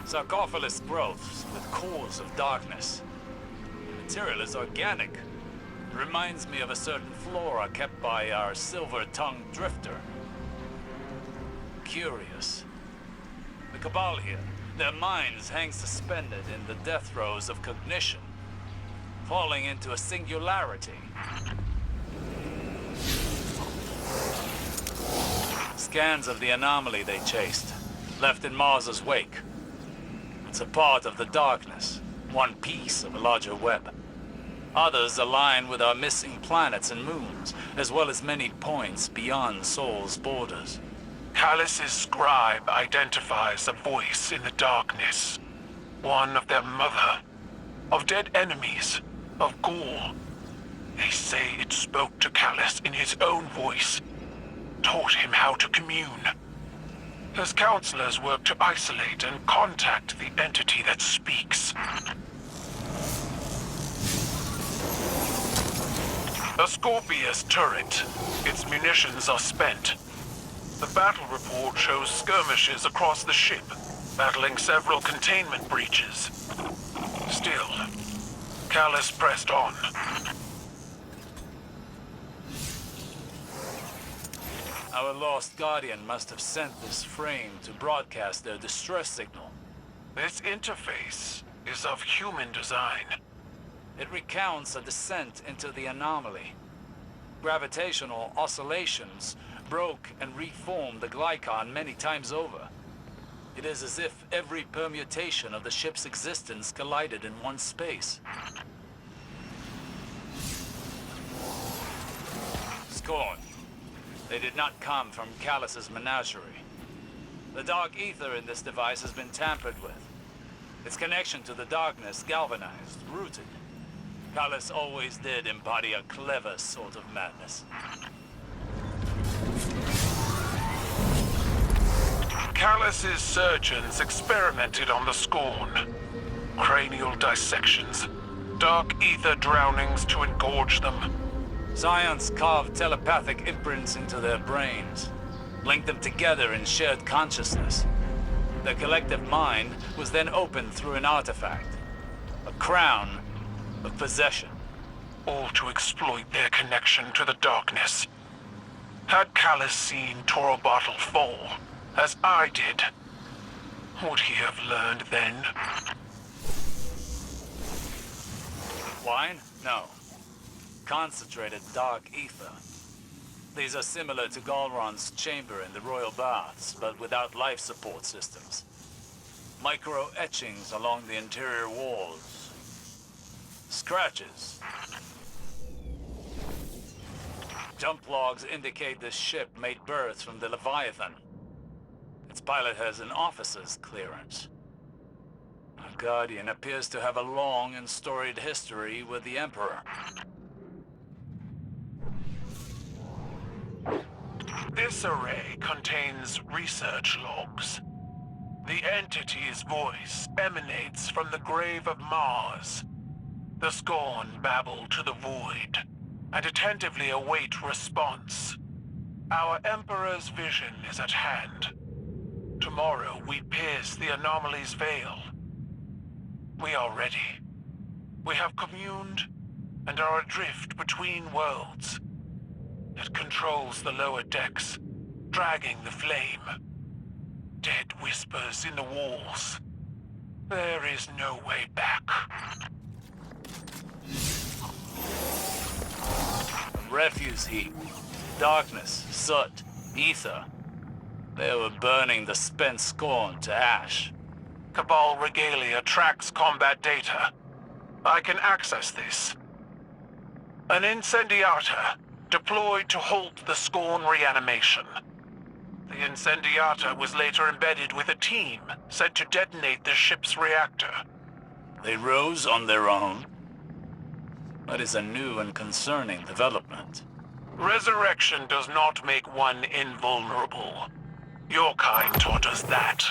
Sarcophagus growths with cores of darkness. The material is organic. It reminds me of a certain flora kept by our silver-tongued drifter. Curious. The Cabal here, their minds hang suspended in the death throes of cognition, falling into a singularity. Scans of the anomaly they chased, left in Mars's wake. It's a part of the darkness, one piece of a larger web. Others align with our missing planets and moons, as well as many points beyond Sol's borders. Callus' scribe identifies a voice in the darkness. One of their mother, of dead enemies, of Gaul. They say it spoke to Callus in his own voice, taught him how to commune. His counselors work to isolate and contact the entity that speaks. A Scorpius turret. Its munitions are spent. The battle report shows skirmishes across the ship, battling several containment breaches. Still, Callus pressed on. Our lost guardian must have sent this frame to broadcast their distress signal. This interface is of human design. It recounts a descent into the anomaly. Gravitational oscillations broke and reformed the glycon many times over. It is as if every permutation of the ship's existence collided in one space. Scorn. They did not come from Callus's menagerie. The dark ether in this device has been tampered with. Its connection to the darkness galvanized, rooted. Callus always did embody a clever sort of madness. Callus's surgeons experimented on the Scorn. Cranial dissections, dark ether drownings to engorge them. Science carved telepathic imprints into their brains, linked them together in shared consciousness. Their collective mind was then opened through an artifact, a crown of possession. All to exploit their connection to the darkness. Had Callus seen Torobatl fall, as I did, would he have learned then? Wine? No. Concentrated dark ether. These are similar to Galron's chamber in the royal baths, but without life support systems. Micro-etchings along the interior walls. Scratches. Jump logs indicate this ship made berths from the Leviathan. Its pilot has an officer's clearance. Our Guardian appears to have a long and storied history with the Emperor. This array contains research logs. The entity's voice emanates from the grave of Mars. The Scorn babble to the void, and attentively await response. Our Emperor's vision is at hand. Tomorrow we pierce the anomaly's veil. We are ready. We have communed, and are adrift between worlds. It controls the lower decks, dragging the flame. Dead whispers in the walls. There is no way back. A refuse heap. Darkness, soot, ether. They were burning the spent Scorn to ash. Cabal regalia tracks combat data. I can access this. An incendiata deployed to halt the Scorn reanimation. The incendiata was later embedded with a team sent to detonate the ship's reactor. They rose on their own. That is a new and concerning development. Resurrection does not make one invulnerable. Your kind taught us that.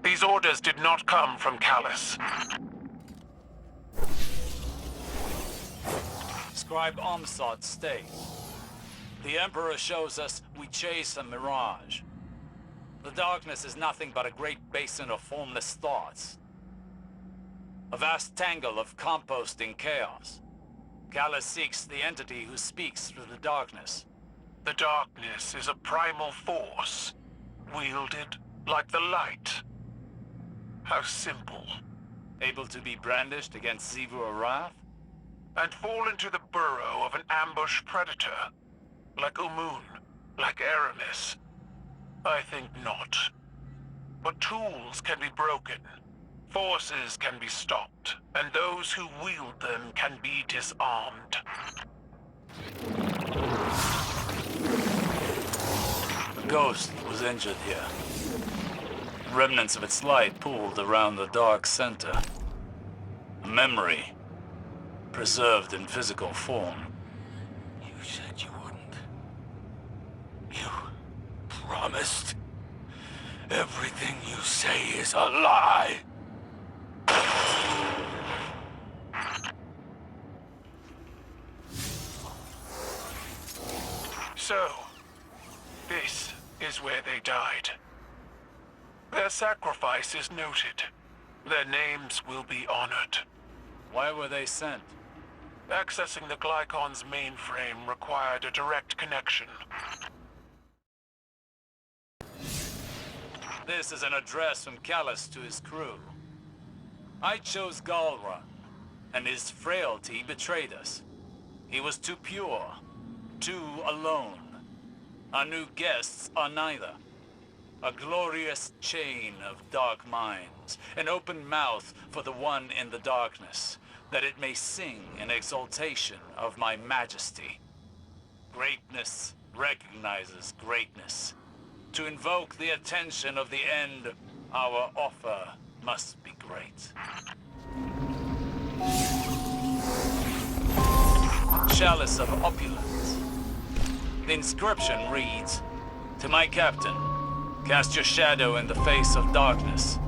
These orders did not come from Callus. Scribe Omsat states, the Emperor shows us we chase a mirage. The darkness is nothing but a great basin of formless thoughts. A vast tangle of composting chaos. Callus seeks the entity who speaks through the darkness. The darkness is a primal force, wielded like the light. How simple. Able to be brandished against Zivur wrath? And fall into the burrow of an ambush predator, like Umun, like Aramis. I think not. But tools can be broken, forces can be stopped, and those who wield them can be disarmed. The ghost was injured here. Remnants of its light pooled around the dark center. A memory, preserved in physical form. You said you wouldn't. You promised. Everything you say is a lie. So, this is where they died. Their sacrifice is noted. Their names will be honored. Why were they sent? Accessing the Glycon's mainframe required a direct connection. This is an address from Callus to his crew. I chose Galrun, and his frailty betrayed us. He was too pure, too alone. Our new guests are neither. A glorious chain of dark minds, an open mouth for the one in the darkness, that it may sing in exaltation of my majesty. Greatness recognizes greatness. To invoke the attention of the end, our offer must be great. Chalice of Opulence. The inscription reads, "To my captain, cast your shadow in the face of darkness,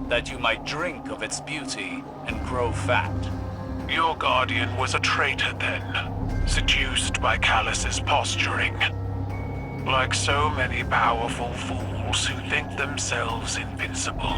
that you might drink of its beauty and grow fat." Your guardian was a traitor then, seduced by Callus's posturing. Like so many powerful fools who think themselves invincible.